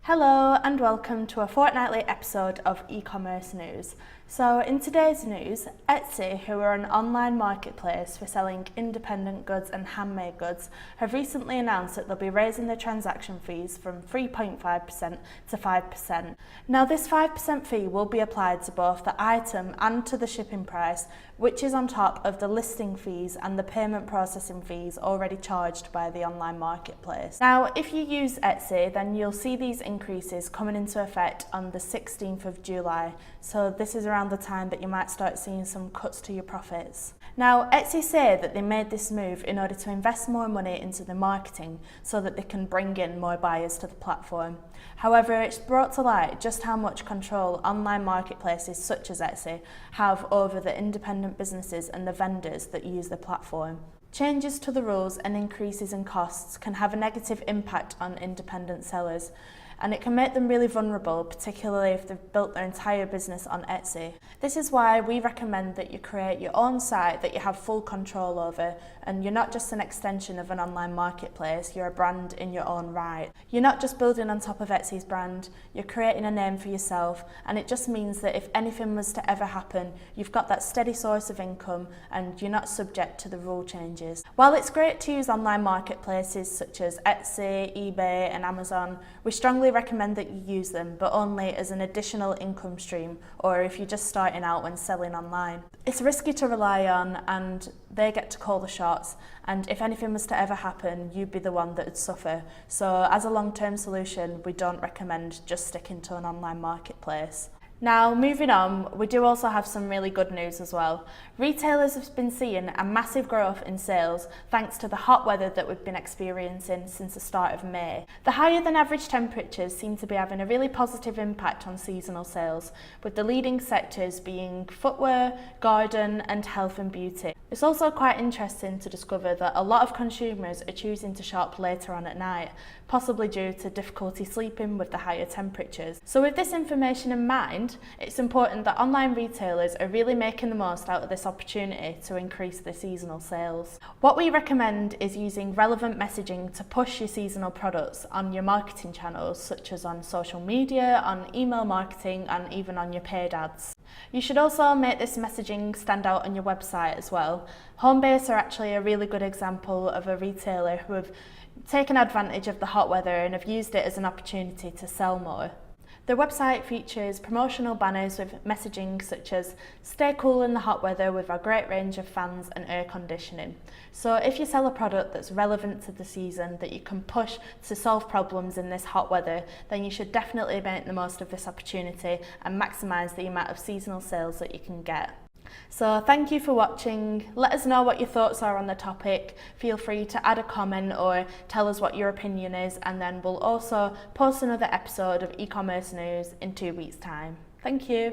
Hello and welcome to a fortnightly episode of e-commerce news. So in today's news, Etsy, who are an online marketplace for selling independent goods and handmade goods, have recently announced that they'll be raising their transaction fees from 3.5% to 5%. Now this 5% fee will be applied to both the item and to the shipping price, which is on top of the listing fees and the payment processing fees already charged by the online marketplace. Now, if you use Etsy, then you'll see these increases coming into effect on the 16th of July. So this is around the time that you might start seeing some cuts to your profits. Now, Etsy say that they made this move in order to invest more money into the marketing so that they can bring in more buyers to the platform. However, it's brought to light just how much control online marketplaces such as Etsy have over the independent businesses and the vendors that use the platform. Changes to the rules and increases in costs can have a negative impact on independent sellers, and it can make them really vulnerable, particularly if they've built their entire business on Etsy. This is why we recommend that you create your own site that you have full control over, and you're not just an extension of an online marketplace, you're a brand in your own right. You're not just building on top of Etsy's brand, you're creating a name for yourself, and it just means that if anything was to ever happen, you've got that steady source of income and you're not subject to the rule changes. While it's great to use online marketplaces such as Etsy, eBay and Amazon, we strongly recommend that you use them, but only as an additional income stream or if you're just starting out when selling online. It's risky to rely on, and they get to call the shots, and if anything was to ever happen, you'd be the one that would suffer. So as a long-term solution, we don't recommend just sticking to an online marketplace. Now, moving on, we do also have some really good news as well. Retailers have been seeing a massive growth in sales thanks to the hot weather that we've been experiencing since the start of May. The higher than average temperatures seem to be having a really positive impact on seasonal sales, with the leading sectors being footwear, garden and health and beauty. It's also quite interesting to discover that a lot of consumers are choosing to shop later on at night, possibly due to difficulty sleeping with the higher temperatures. So with this information in mind, it's important that online retailers are really making the most out of this opportunity to increase their seasonal sales. What we recommend is using relevant messaging to push your seasonal products on your marketing channels, such as on social media, on email marketing and even on your paid ads. You should also make this messaging stand out on your website as well. Homebase are actually a really good example of a retailer who have taken advantage of the hot weather and have used it as an opportunity to sell more. Their website features promotional banners with messaging such as "Stay cool in the hot weather with our great range of fans and air conditioning." So if you sell a product that's relevant to the season that you can push to solve problems in this hot weather, then you should definitely make the most of this opportunity and maximise the amount of seasonal sales that you can get. So thank you for watching. Let us know what your thoughts are on the topic. Feel free to add a comment or tell us what your opinion is, and then we'll also post another episode of e-commerce news in 2 weeks' time. Thank you.